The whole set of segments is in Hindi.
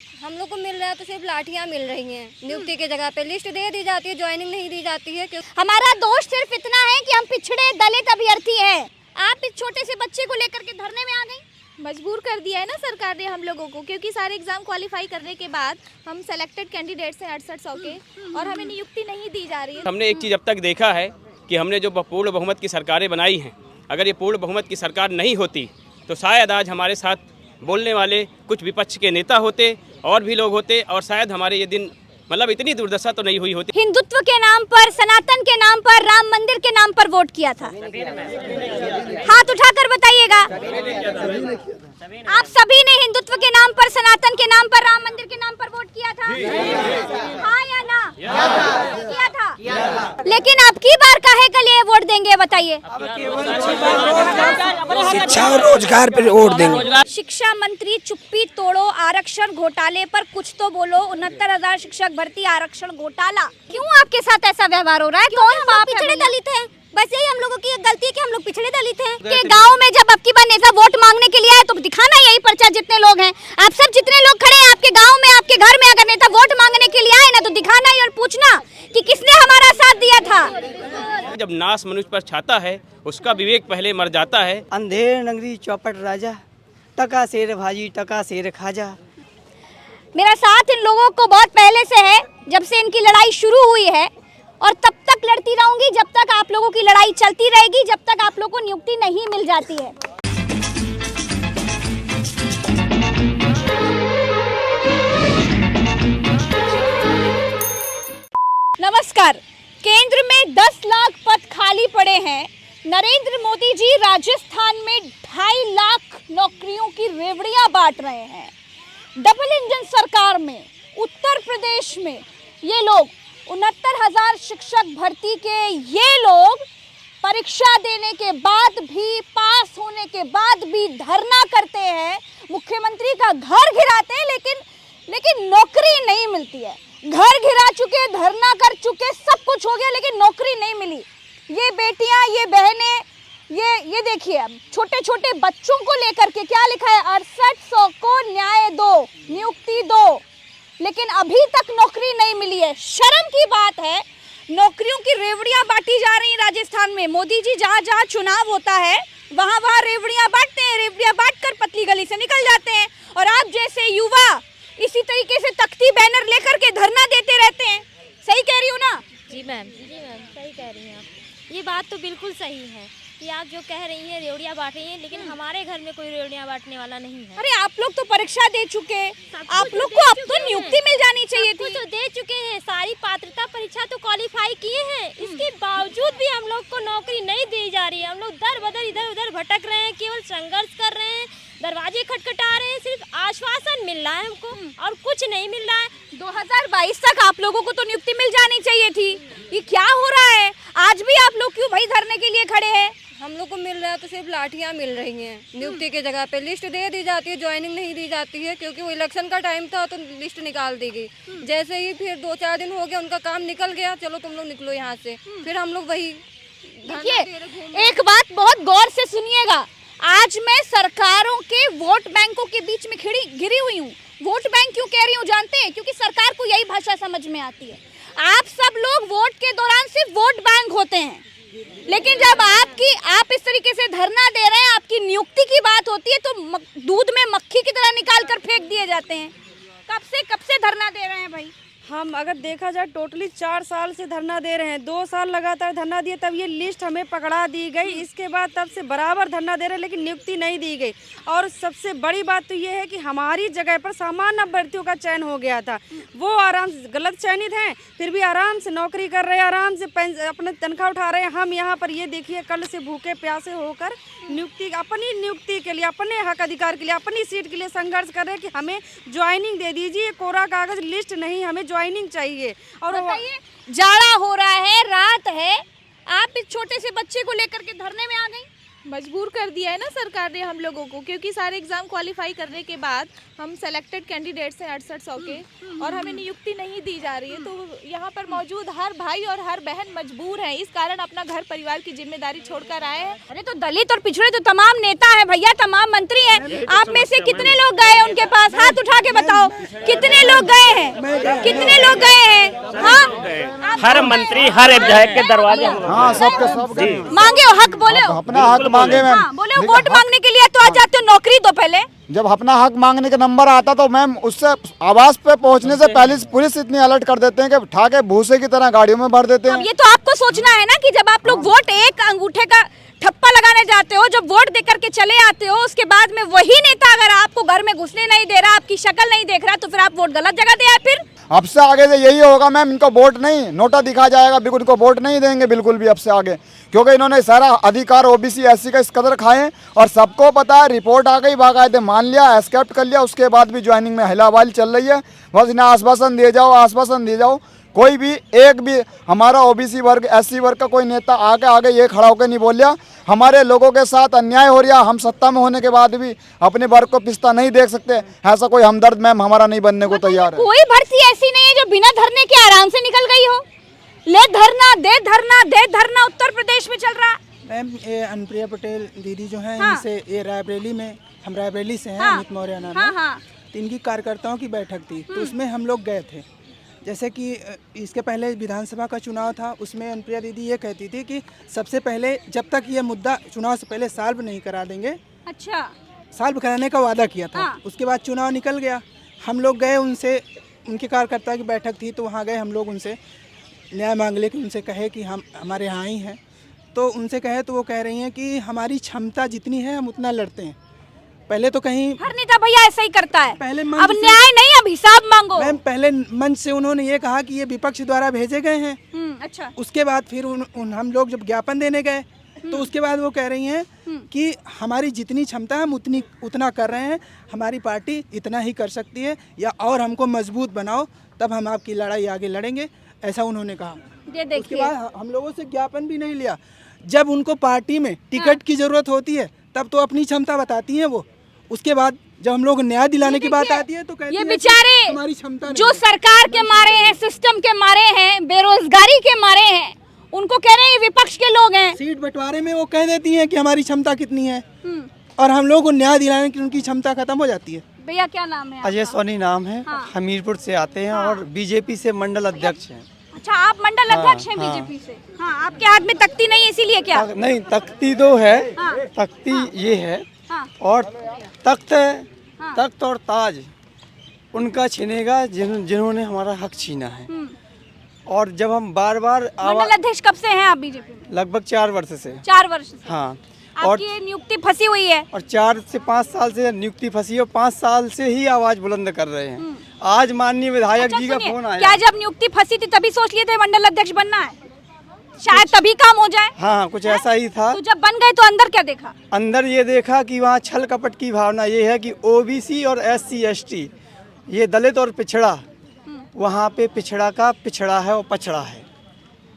हम लोग को मिल रहा है तो सिर्फ लाठियाँ मिल रही हैं। नियुक्ति की जगह पे लिस्ट दे दी जाती है, ज्वाइनिंग नहीं दी जाती है। हमारा दोष सिर्फ इतना है कि हम पिछड़े दलित अभ्यर्थी हैं। आप इस छोटे से बच्चे को लेकर के धरने में आ गई। मजबूर कर दिया है ना सरकार ने हम लोगों को, क्योंकि सारे एग्जाम क्वालिफाई करने के बाद हम सेलेक्टेड कैंडिडेट्स हैं 6800 के, और हमें नियुक्ति नहीं दी जा रही है। हमने एक चीज़ अब तक देखा है कि हमने जो पूर्ण बहुमत की सरकारें बनाई हैं, अगर ये पूर्ण बहुमत की सरकार नहीं होती तो शायद आज हमारे साथ बोलने वाले कुछ विपक्ष के नेता होते और भी लोग होते, और शायद हमारे ये दिन मतलब इतनी दुर्दशा तो नहीं हुई होती। हिंदुत्व के नाम पर, सनातन के नाम पर, राम मंदिर के नाम पर वोट किया था। हाथ उठाकर बताइएगा। आप सभी ने हिंदुत्व के नाम पर, सनातन के नाम पर, राम मंदिर के नाम पर वोट किया था? हाँ या ना? किया था। लेकिन अब की बार काहे के लिए वोट देंगे बताइए? शिक्षा और रोजगार पर वोट देंगे। शिक्षा मंत्री चुप्पी तोड़ो, आरक्षण घोटाले पर कुछ तो बोलो। 69,000 शिक्षक भर्ती आरक्षण घोटाला, क्यों आपके साथ ऐसा व्यवहार हो रहा है? कौन पाप है? पिछड़े दलित हैं, बस यही हम लोगों की गलती है कि हम लोग पिछड़े दलित हैं। कि गांव में जब अब की बार नेता वोट मांगने के लिए आए तो दिखाना यही पर्चा, जितने लोग हैं आप सब, जितने लोग खड़े हैं आपके गांव में, आपके घर में, अगर नेता वोट मांगने के लिए आए ना तो दिखाना ही और पूछना कि किसने हमारा साथ दिया था। जब नाश मनुष्य पर छाता है उसका विवेक पहले मर जाता है। अंधेर नगरी चौपट राजा, टका शेर भाजी टका शेर खाजा। मेरा साथ इन लोगों को बहुत पहले से है, जब से इनकी लड़ाई शुरू हुई है, और तब तक लड़ती रहूंगी जब तक आप लोगों की लड़ाई चलती रहेगी, जब तक आप लोगों को नियुक्ति नहीं मिल जाती है। नमस्कार। केंद्र में 10 लाख पद खाली पड़े हैं। नरेंद्र मोदी जी राजस्थान में 2.5 लाख नौकरियों की रेवड़ियां बांट रहे हैं। डबल इंजन सरकार में उत्तर प्रदेश में ये लोग 69,000 शिक्षक भर्ती के ये लोग परीक्षा देने के बाद भी, पास होने के बाद भी धरना करते हैं, मुख्यमंत्री का घर गिराते हैं, लेकिन नौकरी नहीं मिलती है। घर गिरा चुके, धरना कर चुके, सब कुछ हो गया, लेकिन नौकरी नहीं मिली। ये बेटियां, ये बहनें, ये देखिए, छोटे छोटे बच्चों को लेकर के क्या लिखा है? 6800 को न्याय दो, नियुक्ति दो, लेकिन अभी तक नौकरी नहीं मिली है। शर्म की बात है। नौकरियों की रेवड़ियां बांटी जा रही हैं राजस्थान में। मोदी जी जहाँ जहाँ चुनाव होता है वहाँ रेवड़ियां बांटते हैं, रेवड़ियां बांटकर पतली गली से निकल जाते हैं, और आप जैसे युवा इसी तरीके से तख्ती बैनर लेकर के धरना देते रहते हैं। सही कह रही हूँ ना? जी मैम, सही कह रही हैं आप। ये बात तो बिल्कुल सही है कि आप जो कह रही हैं रेवड़ियाँ बांट रही हैं, लेकिन हमारे घर में कोई रेवड़ियाँ बांटने वाला नहीं है। अरे आप लोग तो परीक्षा दे चुके, आप लोग को अब तो नियुक्ति मिल जानी चाहिए थी। तो दे चुके हैं, सारी पात्रता परीक्षा तो क्वालिफाई किए हैं, इसके बावजूद भी हम लोग को नौकरी नहीं दी जा रही है। हम लोग दर बदर इधर उधर भटक रहे हैं, केवल संघर्ष कर रहे हैं, दरवाजे खटखटा रहे हैं, सिर्फ आश्वासन मिल रहा है हमको और कुछ नहीं मिल रहा है। 2022 तक आप लोगों को तो नियुक्ति मिल जानी चाहिए थी। ये क्या हो रहा है? आज भी आप लोग क्यों भाई धरने के लिए खड़े हैं? हम लोग को मिल रहा है तो सिर्फ लाठियाँ मिल रही हैं। नियुक्ति की जगह पे लिस्ट दे दी जाती है, ज्वाइनिंग नहीं दी जाती है, क्योंकि वो इलेक्शन का टाइम था तो लिस्ट निकाल दी गई। जैसे ही फिर 2-4 दिन हो गया, उनका काम निकल गया, चलो तुम लोग निकलो यहाँ से, फिर हम लोग वही। देखिए, एक बात बहुत गौर से सुनिएगा। आज मैं सरकारों के वोट बैंकों के बीच में घिरी हुई हूँ। वोट बैंक क्यों कह रही हूँ जानते हैं? क्योंकि सरकार को यही भाषा समझ में आती है। आप सब लोग वोट के दौरान सिर्फ वोट बैंक होते हैं, लेकिन जब आप इस तरीके से धरना दे रहे हैं, आपकी नियुक्ति की बात होती है, तो दूध में मक्खी की तरह निकाल कर फेंक दिए जाते हैं। कब से धरना दे रहे हैं भाई? हम अगर देखा जाए टोटली 4 साल से धरना दे रहे हैं। 2 साल लगातार धरना दिए, तब ये लिस्ट हमें पकड़ा दी गई। इसके बाद तब से बराबर धरना दे रहे हैं, लेकिन नियुक्ति नहीं दी गई। और सबसे बड़ी बात तो ये है कि हमारी जगह पर सामान्य अभ्यर्थियों का चयन हो गया था। वो आराम से गलत चयनित हैं, फिर भी आराम से नौकरी कर रहे हैं, आराम से अपने तनख्वाह उठा रहे हैं। हम यहाँ पर ये देखिए, कल से भूखे प्यासे होकर अपनी नियुक्ति के लिए, अपने हक अधिकार के लिए, अपनी सीट के लिए संघर्ष कर रहे हैं कि हमें ज्वाइनिंग दे दीजिए। कोरा कागज लिस्ट नहीं, हमें ज्वाइनिंग चाहिए। और बताइए, जाड़ा हो रहा है, रात है, आप इस छोटे से बच्चे को लेकर के धरने में आ गई। मजबूर कर दिया है ना सरकार ने हम लोगों को, क्योंकि सारे एग्जाम क्वालिफाई करने के बाद हम सेलेक्टेड कैंडिडेट्स हैं 6800 के, और हमें नियुक्ति नहीं दी जा रही है। तो यहाँ पर मौजूद हर भाई और हर बहन मजबूर है, इस कारण अपना घर परिवार की जिम्मेदारी छोड़कर आए हैं। अरे तो दलित और पिछड़े तो तमाम नेता है भैया, तमाम मंत्री हैं। आप में से कितने लोग गए उनके पास? हाथ उठा के बताओ, कितने लोग गए हैं? कितने लोग गए हैं? हाँ, हर मंत्री हर एक विधायक के दरवाजे हाँ सबके सब गए। मांगे हो, हक बोले हो, अपना हक मांगे मैम। हाँ, बोले हो, वोट मांगने के लिए तो आ जाते हो, नौकरी दो पहले। जब अपना हक मांगने का नंबर आता तो मैम उससे आवास पे पहुंचने से पहले पुलिस इतनी अलर्ट कर देते हैं कि उठा के भूसे की तरह गाड़ियों में भर देते अब हैं। ये तो आपको सोचना है ना कि जब आप लोग वोट एक अंगूठे का ठप्पा लगाने जाते हो, जब वोट दे करके चले आते हो, उसके बाद में वही नेता अगर आपको घर में घुसने नहीं दे रहा, आपकी शक्ल नहीं देख रहा, तो फिर आप वोट गलत जगह दे आए। फिर अब से आगे से यही होगा मैम, इनको वोट नहीं, नोटा दिखा जाएगा, बिल्कुल इनको वोट नहीं देंगे बिल्कुल भी अब से आगे, क्योंकि इन्होंने सारा अधिकार ओबीसी एससी का इस कदर खाए और सबको पता है। रिपोर्ट आ गई, बाकायदे मान लिया, एक्सेप्ट कर लिया, उसके बाद भी ज्वाइनिंग में हिलावाली चल रही है। बस इन्हें आश्वासन दिए जाओ, आश्वासन दिए जाओ। कोई भी एक भी हमारा ओबीसी वर्ग एससी वर्ग का कोई नेता आगे ये खड़ा होकर नहीं बोलिया हमारे लोगों के साथ अन्याय हो रहा, हम सत्ता में होने के बाद भी अपने वर्ग को पिछता नहीं देख सकते। ऐसा कोई हमदर्द मैम हमारा नहीं बनने को तैयार है। कोई भर्ती ऐसी नहीं है जो बिना धरने के आराम से निकल गई हो। ले धरना दे धरना दे धरना उत्तर प्रदेश में चल रहा। मैम ये अनुप्रिया पटेल दीदी जो हैं, हाँ। इनसे ये रायबरेली में, हम रायबरेली से हैं, हाँ। अमित मौर्य नाम हाँ, है। हाँ। तो इनकी कार्यकर्ताओं की बैठक थी, तो उसमें हम लोग गए थे। जैसे कि इसके पहले विधानसभा का चुनाव था, उसमें अनुप्रिया दीदी ये कहती थी कि सबसे पहले जब तक ये मुद्दा चुनाव से पहले सॉल्व नहीं करा देंगे, अच्छा, सॉल्व कराने का वादा किया था। हाँ। उसके बाद चुनाव निकल गया, हम लोग गए उनसे, उनके कार्यकर्ता की बैठक थी, तो वहाँ गए हम लोग, उनसे न्याय मांग ले कि उनसे कहे कि हम हमारे यहाँ ही हैं। तो उनसे कहे तो वो कह रही हैं कि हमारी क्षमता जितनी है हम उतना लड़ते हैं। पहले तो कहीं हर नेता भैया ऐसा ही करता है। पहले अब न्याय नहीं, अब हिसाब मांगो। मैम पहले मंच से उन्होंने ये कहा कि ये विपक्ष द्वारा भेजे गए हैं। अच्छा, उसके बाद फिर हम लोग जब ज्ञापन देने गए तो उसके बाद वो कह रही हैं कि हमारी जितनी क्षमता है हम उतना कर रहे हैं, हमारी पार्टी इतना ही कर सकती है, या और हमको मजबूत बनाओ तब हम आपकी लड़ाई आगे लड़ेंगे, ऐसा उन्होंने कहा। ये देखिए, उसके बाद हम लोगों से ज्ञापन भी नहीं लिया। जब उनको पार्टी में टिकट की जरूरत होती है तब तो अपनी क्षमता बताती हैं वो, उसके बाद जब हम लोग न्याय दिलाने की बात आती है तो कहती ये हैं कि बेचारे हमारी क्षमता जो नहीं है। सरकार के मारे हैं, सिस्टम के मारे हैं, बेरोजगारी के मारे हैं, उनको कह रहे हैं ये विपक्ष के लोग हैं। सीट बंटवारे में वो कह देती हैं कि हमारी क्षमता कितनी है, और हम लोग को न्याय दिलाने की उनकी क्षमता खत्म हो जाती है। भैया क्या नाम है अजय आपका? सोनी नाम है, हमीरपुर से आते हैं और बीजेपी से मंडल अध्यक्ष हैं। अच्छा, आप मंडल अध्यक्ष हैं हाँ। बीजेपी से। हाँ, आपके हाथ में तख्ती नहीं है इसीलिए क्या? नहीं, तख्ती तो है, हाँ। तख्ती ये है, हाँ। और तख्त है, हाँ। तख्त और ताज उनका छीनेगा जिन्होंने हमारा हक छीना है। और जब हम बार बार मंडल अध्यक्ष कब से हैं आप बीजेपी में? लगभग 4 वर्ष से। 4 वर्ष से। हाँ, और आपकी नियुक्ति फंसी हुई है। 4 से 5 साल से नियुक्ति फंसी है और 5 साल से ही आवाज बुलंद कर रहे हैं। आज माननीय विधायक अच्छा, जी का सुनिए, फोन आया। क्या जब नियुक्ति फंसी थी तभी सोच लिए थे मंडल अध्यक्ष बनना है? शायद तभी काम हो जाए। हाँ, कुछ ऐसा ही था। तो जब बन गए तो अंदर क्या देखा? अंदर ये देखा कि वहाँ छल कपट की भावना ये है कि ओबीसी और एससी एसटी, ये दलित और पिछड़ा, वहाँ पे पिछड़ा का पिछड़ा है और पछड़ा है।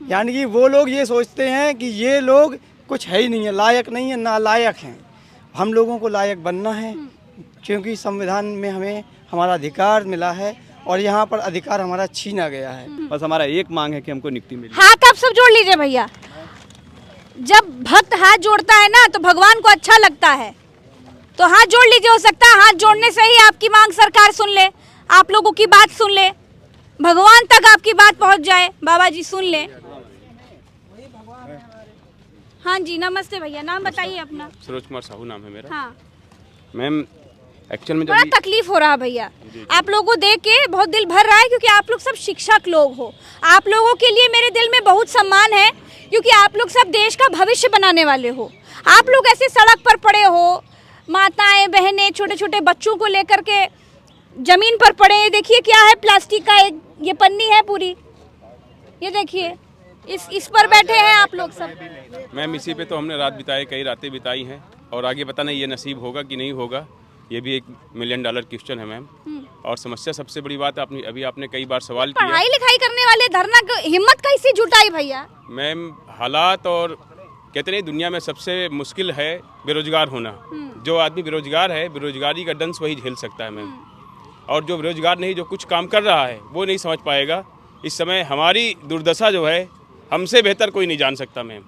यानी कि वो लोग ये सोचते हैं कि ये लोग कुछ है ही नहीं है, लायक नहीं है, नालायक हैं। हम लोगों को लायक बनना है, क्योंकि संविधान में हमें हमारा अधिकार मिला है और यहाँ पर अधिकार हमारा छीना गया है। बस हमारा एक मांग है कि हमको नियुक्ति मिले। हाथ आप सब जोड़ लीजिए भैया। जब भक्त हाथ जोड़ता है ना तो भगवान को अच्छा लगता है, तो हाथ जोड़ लीजिए। हो सकता है हाथ जोड़ने से ही आपकी मांग सरकार सुन ले, आप लोगों की बात सुन ले, भगवान तक आपकी बात पहुंच जाए। बाबा जी सुन ले। हाँ जी, नमस्ते भैया, नाम बताइए अपना। सरोज कुमार साहू नाम है मेरा। हाँ, मैम एक्चुअल में बड़ा तकलीफ हो रहा है भैया, आप लोगों को देख के बहुत दिल भर रहा है, क्योंकि आप लोग सब शिक्षक लोग हो। आप लोगों के लिए मेरे दिल में बहुत सम्मान है, क्योंकि आप लोग सब देश का भविष्य बनाने वाले हो। आप लोग ऐसे सड़क पर पड़े हो, माताएं बहनें छोटे छोटे बच्चों को लेकर के जमीन पर पड़े हैं। देखिए क्या है, प्लास्टिक का एक ये पन्नी है पूरी, ये देखिए, इस पर बैठे हैं आप लोग सब। मैम इसी पे तो हमने रात बिताई, कई रातें बिताई हैं, और आगे पता नहीं ये नसीब होगा कि नहीं होगा, ये भी एक $1 मिलियन क्वेश्चन है मैम। और समस्या सबसे बड़ी बात अभी आपने कई बार सवाल किया, पढ़ाई लिखाई करने वाले धरना को हिम्मत कैसी जुटाई भैया? मैम हालात और कहते नहीं दुनिया में सबसे मुश्किल है बेरोजगार होना। जो आदमी बेरोजगार है, बेरोजगारी का दंश वही झेल सकता है मैम। और जो बेरोजगार नहीं, जो कुछ काम कर रहा है वो नहीं समझ पाएगा। इस समय हमारी दुर्दशा जो है हमसे बेहतर कोई नहीं जान सकता मैम।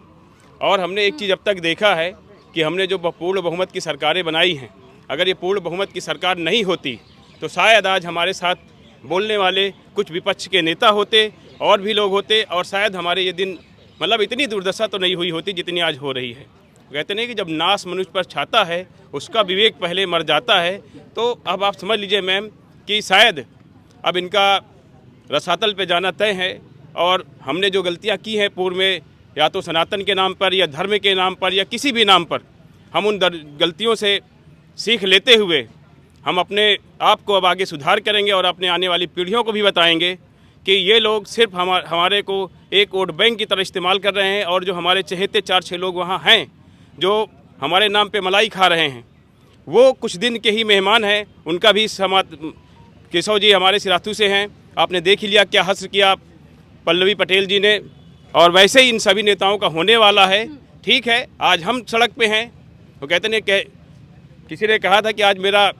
और हमने एक चीज़ अब तक देखा है कि हमने जो पूर्ण बहुमत की सरकारें बनाई हैं, अगर ये पूर्ण बहुमत की सरकार नहीं होती तो शायद आज हमारे साथ बोलने वाले कुछ विपक्ष के नेता होते और भी लोग होते, और शायद हमारे ये दिन मतलब इतनी दुर्दशा तो नहीं हुई होती जितनी आज हो रही है। कहते नहीं कि जब नाश मनुष्य पर छाता है उसका विवेक पहले मर जाता है। तो अब आप समझ लीजिए मैम कि शायद अब इनका रसातल पे जाना तय है। और हमने जो गलतियां की हैं पूर्व में, या तो सनातन के नाम पर या धर्म के नाम पर या किसी भी नाम पर, हम उन गलतियों से सीख लेते हुए हम अपने आप को अब आगे सुधार करेंगे और अपने आने वाली पीढ़ियों को भी बताएंगे कि ये लोग सिर्फ हमारे को एक वोट बैंक की तरह इस्तेमाल कर रहे हैं। और जो हमारे चहेते 4-6 लोग वहाँ हैं जो हमारे नाम पे मलाई खा रहे हैं, वो कुछ दिन के ही मेहमान हैं। उनका भी केशव जी हमारे सिराथू से हैं, आपने देख ही लिया क्या हश्र किया पल्लवी पटेल जी ने। और वैसे ही इन सभी नेताओं का होने वाला है। ठीक है, आज हम सड़क पे हैं। वो कहते हैं किसी ने कहा था कि आज मेरा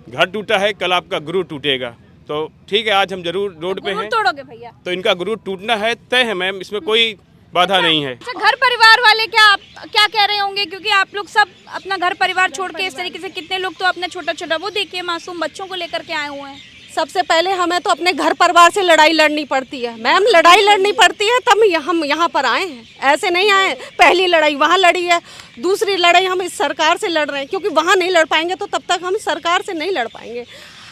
घर टूटा है, कल आपका गुरु टूटेगा। तो ठीक है, आज हम जरूर रोड पे हैं। तोड़ोगे भैया? तो इनका गुरु टूटना है तय है मैम, इसमें कोई बाधा नहीं है। अच्छा, घर परिवार वाले क्या कह रहे होंगे, क्योंकि आप लोग सब अपना घर परिवार छोड़ के इस तरीके से, कितने लोग तो अपना छोटा वो देखिए मासूम बच्चों को लेकर के आए हुए हैं। सबसे पहले हमें तो अपने घर परिवार से लड़ाई लड़नी पड़ती है मैम, लड़ाई लड़नी पड़ती है तब हम यहाँ पर आए हैं, ऐसे नहीं आए। पहली लड़ाई वहाँ लड़ी है, दूसरी लड़ाई हम इस सरकार से लड़ रहे हैं, क्योंकि वहाँ नहीं लड़ पाएंगे तो तब तक हम सरकार से नहीं लड़ पाएंगे।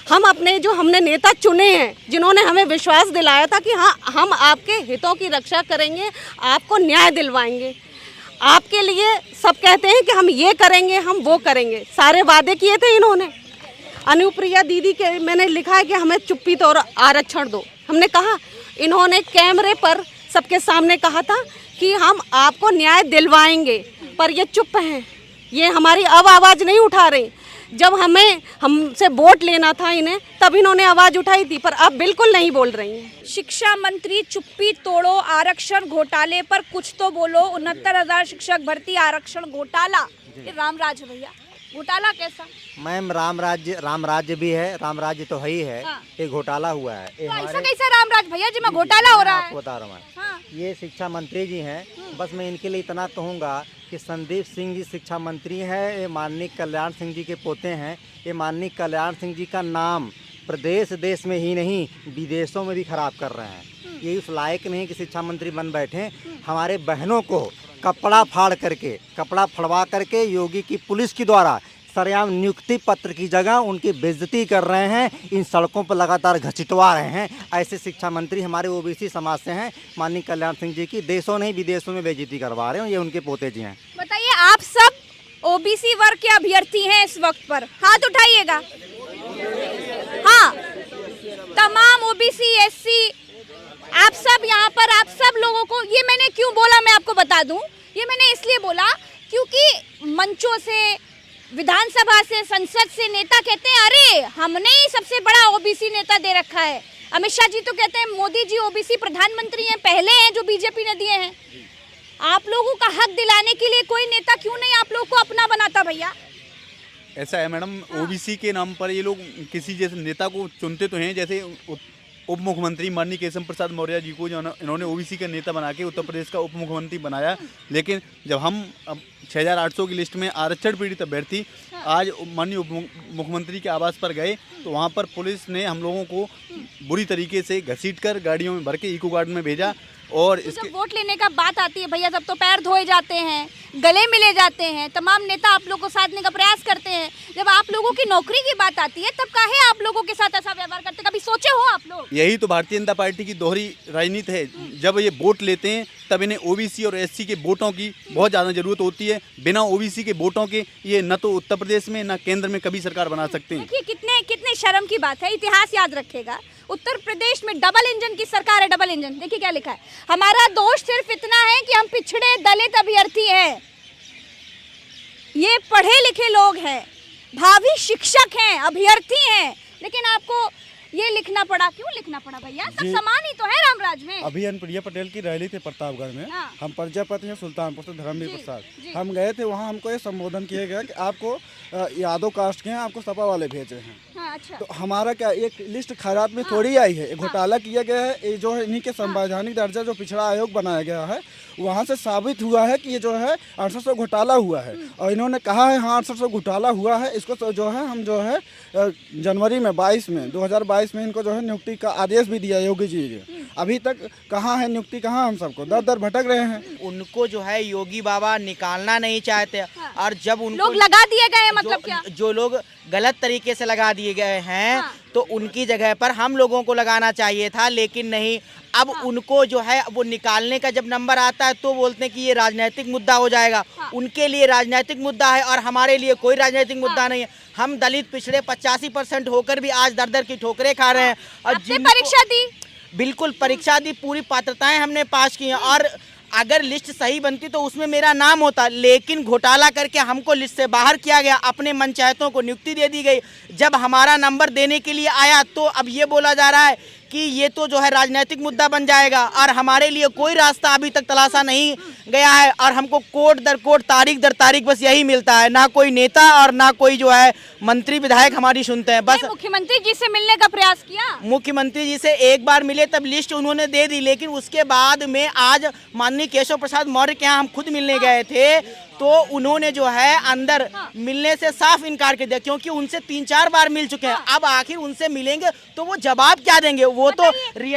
हम अपने जो हमने नेता चुने हैं, जिन्होंने हमें विश्वास दिलाया था कि हाँ हम आपके हितों की रक्षा करेंगे, आपको न्याय दिलवाएंगे, आपके लिए सब कहते हैं कि हम ये करेंगे, हम वो करेंगे, सारे वादे किए थे इन्होंने। अनुप्रिया दीदी के मैंने लिखा है कि हमें चुप्पी तो आरक्षण दो, हमने कहा। इन्होंने कैमरे पर सबके सामने कहा था कि हम आपको न्याय दिलवाएंगे, पर ये चुप हैं, ये हमारी अब आवाज़ नहीं उठा रही। जब हमसे वोट लेना था इन्हें, तब इन्होंने आवाज़ उठाई थी, पर अब बिल्कुल नहीं बोल रही हैं। शिक्षा मंत्री चुप्पी तोड़ो, आरक्षण घोटाले पर कुछ तो बोलो। 69,000 शिक्षक भर्ती, आरक्षण घोटाला, ये रामराज भैया घोटाला कैसा? मैम राम राज्य भी है, राम राज्य तो है ही है। हाँ। ये घोटाला हुआ है। तो ऐसा कैसा रामराज भैया जी में घोटाला हो रहा है? बता रहा हूँ। हाँ। ये शिक्षा मंत्री जी हैं, बस मैं इनके लिए इतना कहूँगा कि संदीप सिंह जी शिक्षा मंत्री हैं, ये माननीय कल्याण सिंह जी के पोते हैं। ये माननीय कल्याण सिंह जी का नाम प्रदेश देश में ही नहीं विदेशों में भी खराब कर रहे हैं। ये उस लायक नहीं कि शिक्षा मंत्री बन बैठे। हमारे बहनों को कपड़ा फड़वा करके योगी की पुलिस के द्वारा सरेआम नियुक्ति पत्र की जगह उनकी बेइज्जती कर रहे हैं, इन सड़कों पर लगातार घसीटवा रहे हैं। ऐसे शिक्षा मंत्री हमारे ओबीसी समाज से हैं, माननीय कल्याण सिंह जी की देशों नहीं विदेशों में बेइज्जती करवा रहे हैं। ये उनके पोते जी हैं। बताइए, आप सब ओबीसी वर्ग के अभ्यर्थी हैं इस वक्त पर, हाथ उठाइएगा। हाँ, तमाम ओबीसी एससी आप सब यहाँ पर, आप सब लोगों को, ये मैंने क्यों बोला मैं आपको बता दूं। ये मैंने इसलिए बोला क्योंकि मंचों से, विधानसभा से, संसद से नेता कहते हैं अरे हमने ही सबसे बड़ा ओबीसी नेता दे रखा है। अमित शाह जी तो कहते हैं मोदी जी ओबीसी प्रधानमंत्री हैं, पहले हैं जो बीजेपी ने दिए हैं। आप लोगों का हक दिलाने के लिए कोई नेता क्यों नहीं आप लोगों को अपना बनाता भैया? ऐसा है मैडम, ओबीसी के नाम पर ये लोग किसी जैसे नेता को चुनते तो हैं, जैसे उप मुख्यमंत्री माननीय केशव प्रसाद मौर्य जी को जो इन्होंने ओबीसी का नेता बना के उत्तर प्रदेश का उप मुख्यमंत्री बनाया। लेकिन जब हम 6,800 की लिस्ट में आरक्षण पीड़ित अभ्यर्थी आज माननीय उप मुख्यमंत्री के आवास पर गए तो वहाँ पर पुलिस ने हम लोगों को बुरी तरीके से घसीटकर गाड़ियों में भर के इको गार्ड में भेजा। और तो जब वोट लेने का बात आती है भैया, तब तो पैर धोए जाते हैं, गले मिले जाते हैं, तमाम नेता आप लोगों को साधने का प्रयास करते हैं। जब आप लोगों की नौकरी की बात आती है तब काहे आप लोगों के साथ ऐसा व्यवहार करते, कभी सोचे हो आप लोग? यही तो भारतीय जनता पार्टी की दोहरी राजनीति है। जब ये वोट लेते हैं तब इन्हें ओबीसी और एससी के वोटों की बहुत ज़्यादा जरूरत होती है। बिना ओबीसी के वोटों के ये न तो उत्तर प्रदेश में न केंद्र में कभी सरकार बना सकते हैं। देखिए कितने शर्म की बात है, इतिहास याद रखेगा। उत्तर प्रदेश में डबल इंजन की सरकार है, डबल इंजन। देखिए क्या लिखा है, हमारा दोष सिर्फ इतना है कि हम पिछड़े दलित अभ्यर्थी हैं, ये पढ़े लिखे लोग हैं, भावी शिक्षक हैं, अभ्यर्थी हैं, लेकिन आपको ये लिखना पड़ा, क्यों लिखना पड़ा भैया? सब समान ही तो है रामराज में। अभी अनुप्रिया पटेल की रैली थी प्रतापगढ़ में। हाँ। हम प्रजापति हैं सुल्तानपुर से धर्मवीर प्रसाद। हम गए थे वहाँ, हमको ये संबोधन किया गया कि आपको यादव कास्ट के हैं, आपको सपा वाले भेजे हैं। हाँ, अच्छा। तो हमारा क्या एक लिस्ट खैरात में थोड़ी आई है, घोटाला किया गया है। ये जो है इन्हीं के संवैधानिक दर्जा जो पिछड़ा आयोग बनाया गया है वहाँ से साबित हुआ है कि ये जो है 800 घोटाला हुआ है। और इन्होंने कहा है हाँ 800 घोटाला हुआ है, इसको तो जो है हम जो है जनवरी में 2022 में इनको जो है नियुक्ति का आदेश भी दिया योगी जी ने। अभी तक कहाँ है नियुक्ति, कहाँ हम सबको दर दर भटक रहे हैं। उनको जो है योगी बाबा निकालना नहीं चाहते। और जब उनको लोग लगा दिए गए, मतलब क्या? जो लोग गलत तरीके से लगा दिए गए हैं तो उनकी जगह पर हम लोगों को लगाना चाहिए था, लेकिन नहीं। अब उनको जो है वो निकालने का जब नंबर आता है तो बोलते हैं कि ये राजनीतिक मुद्दा हो जाएगा। उनके लिए राजनीतिक मुद्दा है और हमारे लिए कोई राजनीतिक मुद्दा नहीं है। हम दलित पिछड़े 85% होकर भी आज दर दर की ठोकरें खा रहे हैं। और आपने परीक्षा दी? बिल्कुल परीक्षा दी, पूरी पात्रताएं हमने पास की हैं। और अगर लिस्ट सही बनती तो उसमें मेरा नाम होता, लेकिन घोटाला करके हमको लिस्ट से बाहर किया गया। अपने मनचाहतों को नियुक्ति दे दी गई। जब हमारा नंबर देने के लिए आया तो अब ये बोला जा रहा है कि ये तो जो है राजनीतिक मुद्दा बन जाएगा। और हमारे लिए कोई रास्ता अभी तक तलाशा नहीं गया है और हमको कोर्ट दर कोर्ट, तारीख दर तारीख बस यही मिलता है। ना कोई नेता और ना कोई जो है मंत्री विधायक हमारी सुनते हैं। बस मुख्यमंत्री जी से मिलने का प्रयास किया? मुख्यमंत्री जी से एक बार मिले, तब लिस्ट उन्होंने दे दी, लेकिन उसके बाद में आज माननीय केशव प्रसाद मौर्य के यहाँ हम खुद मिलने गए थे तो उन्होंने जो है अंदर मिलने से साफ इनकार कर दिया, क्योंकि उनसे 3-4 बार मिल चुके हैं। अब आखिर उनसे मिलेंगे तो वो जवाब क्या देंगे? वो तो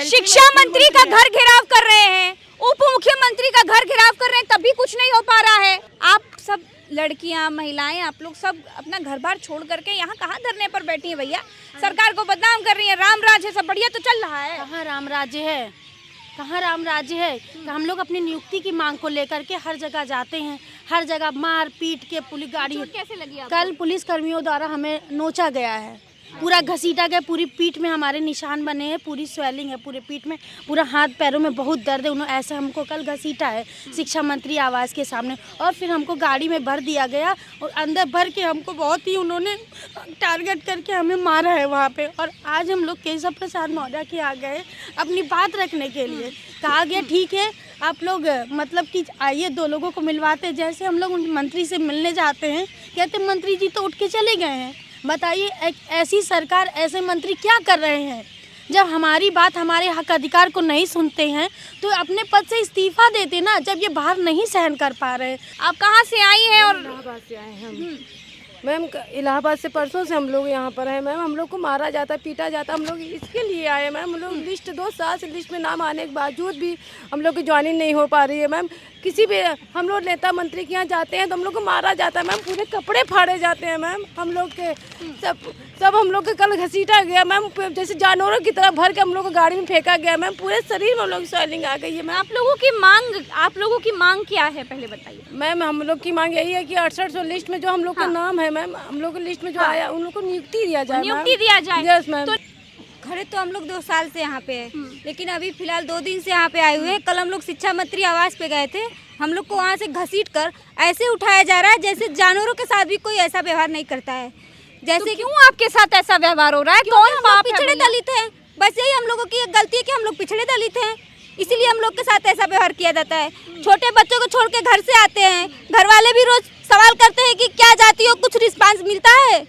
शिक्षा मंत्री का घर घेराव कर रहे हैं, उप मुख्यमंत्री का घर घेराव कर रहे हैं, तभी कुछ नहीं हो पा रहा है। आप सब लड़कियां, महिलाएं, आप लोग सब अपना घर बार छोड़ करके यहाँ कहाँ धरने पर बैठी हैं भैया? सरकार को बदनाम कर रही है। राम राज है, सब बढ़िया तो चल रहा है। कहाँ राम राज्य है? कहाँ राम राज्य है? हम लोग अपनी नियुक्ति की मांग को लेकर के हर जगह जाते हैं, हर जगह मार पीट के पुलिस गाड़ी। कैसे लगी आपको? कल पुलिस कर्मियों द्वारा हमें नोचा गया है, पूरा घसीटा गया, पूरी पीठ में हमारे निशान बने हैं, पूरी स्वेलिंग है पूरे पीठ में, पूरा हाथ पैरों में बहुत दर्द है। उन्होंने ऐसे हमको कल घसीटा है शिक्षा मंत्री आवास के सामने, और फिर हमको गाड़ी में भर दिया गया और अंदर भर के हमको बहुत ही उन्होंने टारगेट करके हमें मारा है वहाँ पे। और आज हम लोग केशव प्रसाद मौर्य के आ गए अपनी बात रखने के लिए। कहा गया ठीक है आप लोग मतलब कि आइए 2 लोगों को मिलवाते हैं। जैसे हम लोग मंत्री से मिलने जाते हैं, कहते मंत्री जी तो उठ के चले गए हैं। बताइए ऐसी सरकार, ऐसे मंत्री क्या कर रहे हैं? जब हमारी बात, हमारे हक अधिकार को नहीं सुनते हैं तो अपने पद से इस्तीफा देते ना, जब ये बाहर नहीं सहन कर पा रहे। आप कहाँ से आई हैं? और इलाहाबाद से आए हैं हम मैम। इलाहाबाद से परसों से हम लोग यहाँ पर हैं मैम। हम लोग को मारा जाता, पीटा जाता, हम लोग इसके लिए आए हैं मैम। हम लोग लिस्ट 2 साल से लिस्ट में नाम आने के बावजूद भी हम लोग की ज्वाइनिंग नहीं हो पा रही है मैम। किसी भी हम लोग नेता मंत्री के यहाँ जाते हैं तो हम लोग को मारा जाता है मैम, पूरे कपड़े फाड़े जाते हैं मैम। हम लोग के सब हम लोग के कल घसीटा गया मैम, जैसे जानवरों की तरह भर के हम लोग को गाड़ी में फेंका गया मैम। पूरे शरीर में हम लोग स्वेलिंग आ गई है मैम। आप लोगों की मांग क्या है पहले बताइए मैम? हम लोग की मांग यही है कि 6800 लिस्ट में जो हम लोग का नाम है मैम, हम लोग की लिस्ट में जो आया उन लोग को नियुक्ति दिया जाए। नियुक्ति दिया जाए। Yes ma'am. खड़े तो हम लोग 2 साल से यहाँ पे हैं, लेकिन अभी फिलहाल 2 दिन से यहाँ पे आए हुए हैं। कल हम लोग शिक्षा मंत्री आवास पे गए थे, हम लोग को वहाँ से घसीट कर ऐसे उठाया जा रहा है जैसे जानवरों के साथ भी कोई ऐसा व्यवहार नहीं करता है। जैसे तो क्यों आपके साथ ऐसा व्यवहार हो रहा है? कौन पाप है? पिछड़े दलित हैं, बस यही हम लोगों की एक गलती है कि हम लोग पिछड़े दलित हैं, इसीलिए हम लोग के साथ ऐसा व्यवहार किया जाता है। छोटे बच्चों को छोड़ के घर से आते हैं, घर वाले भी रोज सवाल करते हैं कि क्या जाती हो, कुछ रिस्पांस मिलता है?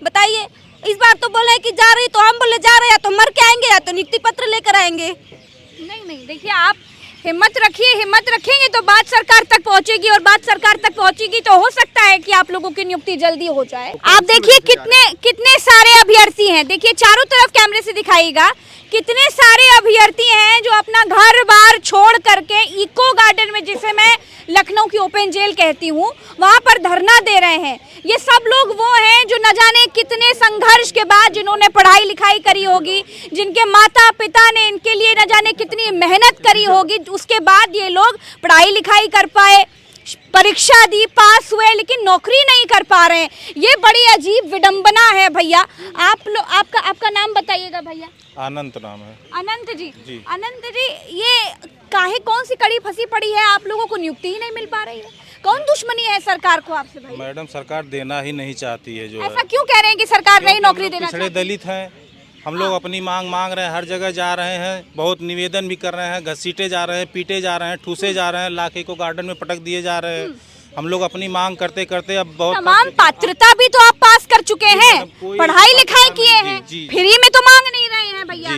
बताइए। इस बार तो बोले कि जा रही, तो हम बोले जा रहे, या तो मर के आएंगे या तो नियुक्ति पत्र लेकर आएंगे। नहीं, देखिए आप हिम्मत रखिए, हिम्मत रखेंगे तो बात सरकार तक पहुंचेगी, और बात सरकार तक पहुंचेगी तो हो सकता है कि आप लोगों की नियुक्ति जल्दी हो जाए। आप देखिए कितने सारे अभ्यर्थी हैं, देखिए चारों तरफ कैमरे से दिखाइएगा, कितने सारे अभ्यर्थी हैं जो अपना घर बार छोड़ करके इको गार्डन में, जिसे मैं लखनऊ की ओपन जेल कहती हूँ, वहाँ पर धरना दे रहे हैं। ये सब लोग वो हैं जो न जाने कितने संघर्ष के बाद, जिन्होंने पढ़ाई लिखाई करी होगी, जिनके माता पिता ने इनके लिए न जाने कितनी मेहनत करी होगी, उसके बाद ये लोग पढ़ाई लिखाई कर पाए, परीक्षा दी, पास हुए, लेकिन नौकरी नहीं कर पा रहे हैं। ये बड़ी अजीब विडंबना है भैया। आपका नाम बताइएगा भैया। अनंत नाम है। अनंत जी। अनंत जी, ये कौन सी कड़ी फंसी पड़ी है? आप लोगों को नियुक्ति ही नहीं मिल पा रही है। कौन दुश्मनी है सरकार को आपसे भाई? मैडम सरकार देना ही नहीं चाहती है। जो ऐसा क्यों कह रहे हैं कि सरकार नहीं नौकरी देना पिछड़े दलित हैं, हम लोग अपनी मांग रहे हैं, हर जगह जा रहे हैं, बहुत निवेदन भी कर रहे हैं, घसीटे जा रहे हैं, पीटे जा रहे हैं, ठूसे जा रहे हैं, लाखे को गार्डन में पटक दिए जा रहे हैं। हम लोग अपनी मांग करते करते अब बहुत तमाम पात्रता भी तो आप पास कर चुके हैं, पढ़ाई लिखाई किए हैं, फ्री में तो मांग नहीं रहे हैं भैया,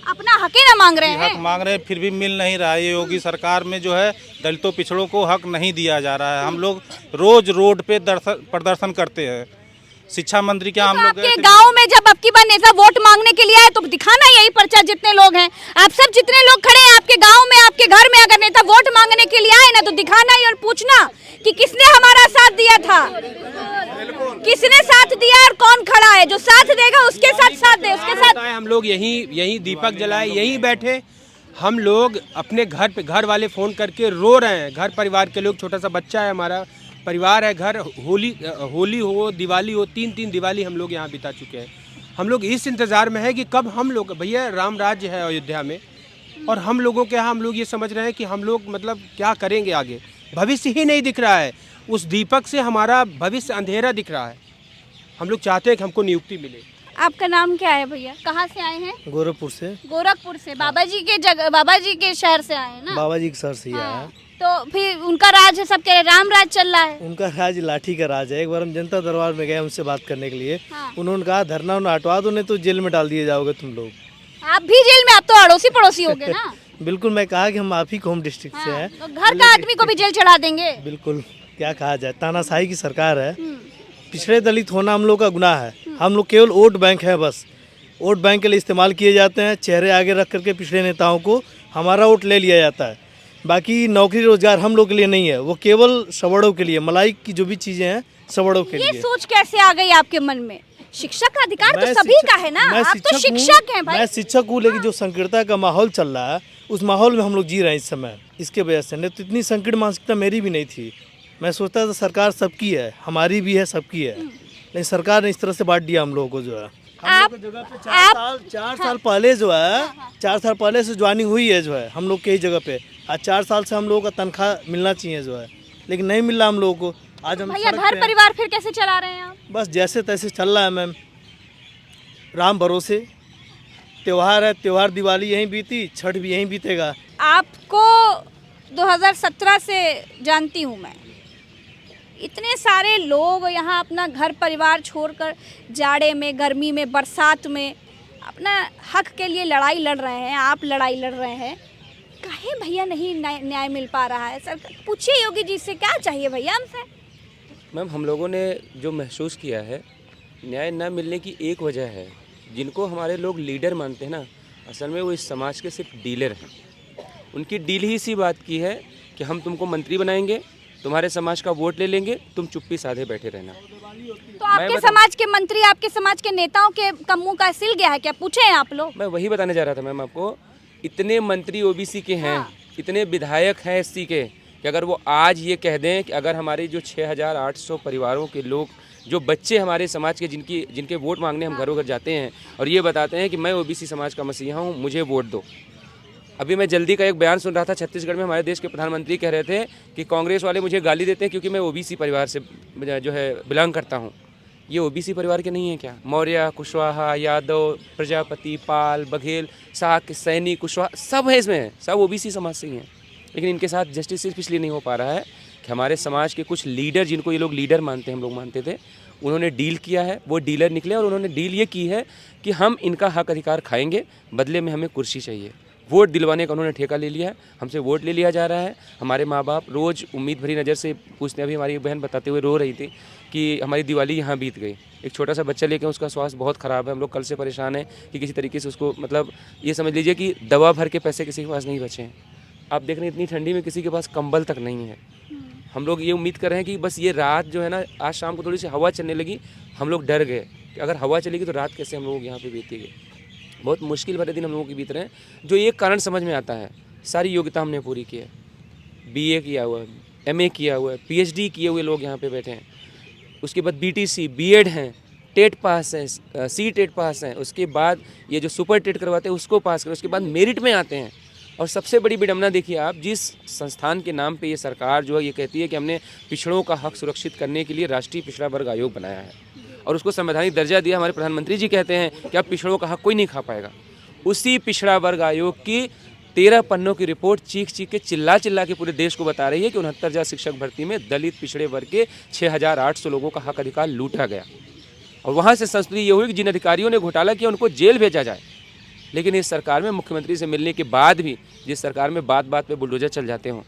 अपना हक ही ना मांग रहे हैं। हक मांग रहे हैं फिर भी मिल नहीं रहा है। ये योगी सरकार में जो है दलितों पिछड़ों को हक नहीं दिया जा रहा है। हम लोग रोज रोड पे प्रदर्शन करते हैं। शिक्षा मंत्री क्या हम लोग आपके गांव में जब अब की बार नेता वोट मांगने के लिए आए तो दिखाना यही पर्चा, जितने लोग हैं आप सब जितने लोग खड़े हैं आपके गांव में, आपके घर में, अगर नेता वोट मांगने के लिए आए ना तो दिखाना ही और पूछना कि किसने हमारा साथ दिया था, किसने साथ दिया और कौन खड़ा है, जो साथ देगा उसके साथ दे, उसके साथ। हम लोग यही दीपक जलाए, यही बैठे, हम लोग अपने घर पे, घर वाले फोन करके रो रहे हैं, घर परिवार के लोग, छोटा सा बच्चा है, हमारा परिवार है, घर होली हो, दिवाली हो, 3 दिवाली हम लोग यहाँ बिता चुके हैं। हम लोग इस इंतज़ार में है कि कब हम लोग, भैया राम राज्य है अयोध्या में, और हम लोगों के यहाँ हम लोग ये समझ रहे हैं कि हम लोग मतलब क्या करेंगे आगे, भविष्य ही नहीं दिख रहा है। उस दीपक से हमारा भविष्य अंधेरा दिख रहा है। हम लोग चाहते हैं कि हमको नियुक्ति मिले। आपका नाम क्या है भैया, कहाँ से आए हैं? गोरखपुर से। गोरखपुर से, बाबा जी के शहर से आए हैं ना? बाबा जी के शहर से ही आया है। तो फिर उनका राज है, सब कह रहे राम राज चल रहा है। उनका राज लाठी का राज है। एक बार हम जनता दरबार में गए उनसे बात करने के लिए, उन्होंने कहा धरना हटवा दो नहीं तो जेल में डाल दिए जाओगे तुम लोग। आप भी जेल में, आप तो अड़ोसी पड़ोसी हो गए ना। बिल्कुल, मैं कहा कि हम आप ही होम डिस्ट्रिक्ट से हैं, तो घर का आदमी को भी जेल चढ़ा देंगे। बिल्कुल, क्या कहा जाए, तानाशाही की सरकार है। पिछड़े दलित होना हम लोग का गुनाह है। हम लोग केवल वोट बैंक है, बस वोट बैंक के लिए इस्तेमाल किए जाते हैं। चेहरे आगे रख करके पिछड़े नेताओं को हमारा वोट ले लिया जाता है। बाकी नौकरी रोजगार हम लोग के लिए नहीं है, वो केवल सवड़ों के लिए, मलाई की जो भी चीजें हैं सवड़ों के लिए। ये सोच कैसे आ गई आपके मन में? शिक्षा का अधिकार तो सभी का है ना, आप तो शिक्षक हैं भाई। मैं शिक्षक हूँ, लेकिन जो संकीर्णता का माहौल चल रहा है उस माहौल में हम लोग जी रहे हैं इस समय, इसके वजह से। नहीं तो इतनी संकीर्ण मानसिकता मेरी भी नहीं थी। मैं सोचता था सरकार सबकी है, हमारी भी है, सबकी है, लेकिन सरकार ने इस तरह से बांट दिया हम लोगों को। जो है हम लोग जगह पे 4 साल पहले जो है 4 साल पहले से ज्वाइनिंग हुई है जो है हम लोग के ही जगह पे। आज 4 साल से हम लोगों का तनख्वाह मिलना चाहिए जो है, लेकिन नहीं मिल रहा हम लोगों को। आज हम भैया घर परिवार फिर कैसे चला रहे हैं आप? बस जैसे तैसे चल रहा है मैम, राम भरोसे। त्योहार है, त्योहार दिवाली यहीं बीती, छठ भी यहीं बीतेगा। आपको 2017 से जानती हूँ मैं, इतने सारे लोग यहाँ अपना घर परिवार छोड़कर जाड़े में, गर्मी में, बरसात में अपना हक के लिए लड़ाई लड़ रहे हैं, आप लड़ाई लड़ रहे हैं। काहे भैया नहीं न्याय मिल पा रहा है? सर पूछिए योगी जी से, क्या चाहिए भैया हमसे? मैम, हम लोगों ने जो महसूस किया है, न्याय न मिलने की एक वजह है, जिनको हमारे लोग लीडर मानते हैं ना, असल में वो इस समाज के सिर्फ डीलर हैं। उनकी डील ही इसी बात की है कि हम तुमको मंत्री बनाएंगे, तुम्हारे समाज का वोट ले लेंगे, तुम चुप्पी साधे बैठे रहना। तो आपके समाज के मंत्री, आपके समाज के नेताओं के मुंह का सिल गया है क्या? पूछे हैं आप लोग? मैं वही बताने जा रहा था मैम आपको। इतने मंत्री ओबीसी के हैं, इतने विधायक हैं एससी के, कि अगर वो आज ये कह दें कि अगर हमारे जो 6800 परिवारों के लोग, जो बच्चे हमारे समाज के जिनके वोट मांगने हम घरों घर जाते हैं और ये बताते हैं कि मैं ओबीसी समाज का मसीहा हूँ, मुझे वोट दो। अभी मैं जल्दी का एक बयान सुन रहा था, छत्तीसगढ़ में हमारे देश के प्रधानमंत्री कह रहे थे कि कांग्रेस वाले मुझे गाली देते हैं क्योंकि मैं ओबीसी परिवार से जो है बिलोंग करता हूँ। ये ओबीसी परिवार के नहीं है क्या? मौर्य, कुशवाहा, यादव, प्रजापति, पाल, बघेल, साक, सैनी, कुशवाहा सब है इसमें, सब ओबीसी समाज से ही हैं। लेकिन इनके साथ जस्टिस इसलिए नहीं हो पा रहा है कि हमारे समाज के कुछ लीडर, जिनको ये लोग लीडर मानते हैं, हम लोग मानते थे, उन्होंने डील किया है, वो डीलर निकले और उन्होंने डील ये की है कि हम इनका हक अधिकार खाएंगे, बदले में हमें कुर्सी चाहिए। वोट दिलवाने का उन्होंने ठेका ले लिया है, हमसे वोट ले लिया जा रहा है। हमारे माँ बाप रोज़ उम्मीद भरी नज़र से पूछते हैं। अभी हमारी बहन बताते हुए रो रही थी कि हमारी दिवाली यहाँ बीत गई। एक छोटा सा बच्चा लेके, उसका स्वास्थ्य बहुत ख़राब है, हम लोग कल से परेशान हैं कि किसी तरीके से उसको, मतलब ये समझ लीजिए कि दवा भर के पैसे किसी के पास नहीं बचे हैं। आप देख रहे हैं इतनी ठंडी में किसी के पास कंबल तक नहीं है। हम लोग ये उम्मीद कर रहे हैं कि बस ये रात जो है ना, आज शाम को थोड़ी सी हवा चलने लगी, हम लोग डर गए कि अगर हवा चलेगी तो रात कैसे हम लोग यहाँ पे बीतेगी। बहुत मुश्किल भरे दिन हम लोगों के बीत रहे हैं, जो एक कारण समझ में आता है, सारी योग्यता हमने पूरी की है। BA किया हुआ है, MA किया हुआ है, PhD किए हुए लोग यहाँ पे बैठे हैं। उसके बाद BTC, B.Ed हैं, टेट पास हैं, C.TET पास हैं, उसके बाद ये जो सुपर टेट करवाते हैं उसको पास करें, उसके बाद मेरिट में आते हैं। और सबसे बड़ी विडम्बना देखिए आप, जिस संस्थान के नाम पे ये सरकार जो है ये कहती है कि हमने पिछड़ों का हक सुरक्षित करने के लिए राष्ट्रीय पिछड़ा वर्ग आयोग बनाया है, और उसको संवैधानिक दर्जा दिया। हमारे प्रधानमंत्री जी कहते हैं कि अब पिछड़ों का हक कोई नहीं खा पाएगा। उसी पिछड़ा वर्ग आयोग की 13 पन्नों की रिपोर्ट चीख के चिल्ला के पूरे देश को बता रही है कि 69,000 शिक्षक भर्ती में दलित पिछड़े वर्ग के 6,800 लोगों का हक अधिकार लूटा गया। और वहाँ से संस्कृति ये हुई कि जिन अधिकारियों ने घोटाला किया उनको जेल भेजा जाए। लेकिन इस सरकार में मुख्यमंत्री से मिलने के बाद भी जिस सरकार में बात बात पे बुलडोजर चल जाते हों,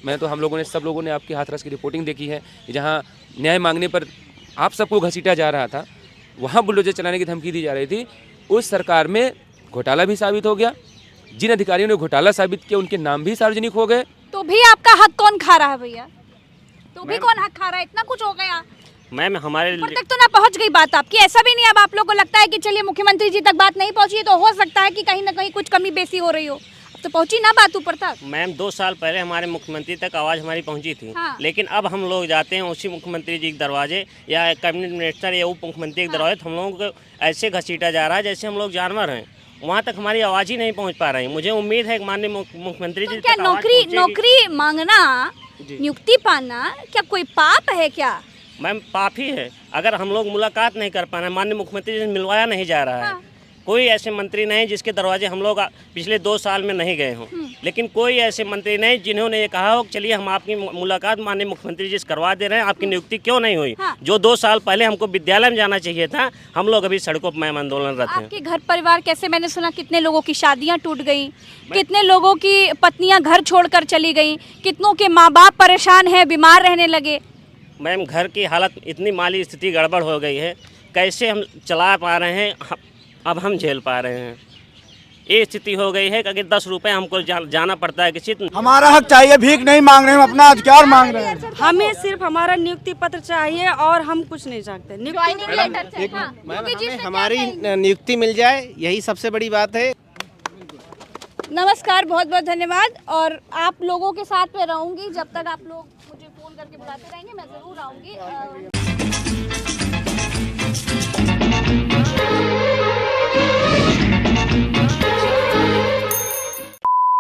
मैं तो सब लोगों ने आपकी हाथरस की रिपोर्टिंग देखी है, जहाँ न्याय मांगने पर आप सबको घसीटा जा रहा था, वहाँ बुलडोजर चलाने की धमकी दी जा रही थी। उस सरकार में घोटाला भी साबित हो गया, जिन अधिकारियों ने घोटाला साबित किया उनके नाम भी सार्वजनिक हो गए। तो भी आपका हक कौन खा रहा है भैया? तो भी कौन हक खा रहा है? इतना कुछ हो गया मैम, हमारे ऊपर तक तो ना पहुंच गई बात आपकी। ऐसा भी नहीं अब आप लोगों को लगता है कि चलिए मुख्यमंत्री जी तक बात नहीं पहुंची है तो हो सकता है कि कहीं ना कहीं कुछ कमी बेसी हो रही हो। अब तो पहुंची ना बात ऊपर तक। मैम 2 साल पहले हमारे मुख्यमंत्री तक आवाज़ हमारी पहुंची थी। हाँ। लेकिन अब हम लोग जाते हैं उसी मुख्यमंत्री जी के दरवाजे या कैबिनेट मिनिस्टर या उप मुख्यमंत्री के दरवाजे, तो हम लोगों को ऐसे घसीटा जा रहा है जैसे हम लोग जानवर हैं। वहाँ तक हमारी आवाज़ ही नहीं पहुँच पा रही। मुझे उम्मीद है कि माननीय मुख्यमंत्री जी क्या नौकरी मांगना, नियुक्ति पाना क्या कोई पाप है क्या? मैम पाप ही है। अगर हम लोग मुलाकात नहीं कर पा रहे हैं, माननीय मुख्यमंत्री जी से मिलवाया नहीं जा रहा है। कोई ऐसे मंत्री नहीं जिसके दरवाजे हम लोग पिछले 2 साल में नहीं गए हों। लेकिन कोई ऐसे मंत्री नहीं जिन्होंने ये कहा हो कि चलिए हम आपकी मुलाकात माननीय मुख्यमंत्री जी से करवा दे रहे हैं, आपकी नियुक्ति क्यों नहीं हुई। जो 2 साल पहले हमको विद्यालय में जाना चाहिए था, हम लोग अभी सड़कों पर मैम आंदोलनरत हैं। आपके घर परिवार कैसे? मैंने सुना कितने लोगों की शादियां टूट गई, कितने लोगों की पत्नियां घर छोड़कर चली गई, कितनों के माँ बाप परेशान हैं, बीमार रहने लगे। मैम घर की हालत, इतनी माली स्थिति गड़बड़ हो गई है, कैसे हम चला पा रहे हैं, अब हम झेल पा रहे हैं। ये स्थिति हो गई है कि अगर 10 रुपए हमको जाना पड़ता है किसी। हमारा हक चाहिए, भीख नहीं मांग रहे हैं, अपना अधिकार मांग रहे हैं। हमें सिर्फ हमारा नियुक्ति पत्र चाहिए और हम कुछ नहीं चाहते। हमारी नियुक्ति मिल जाए, यही सबसे बड़ी बात है। नमस्कार, बहुत बहुत धन्यवाद। और आप लोगों के साथ में रहूंगी जब तक आप लोग मुझे फोन करके बुलाते रहेंगे, मैं जरूर आऊंगी।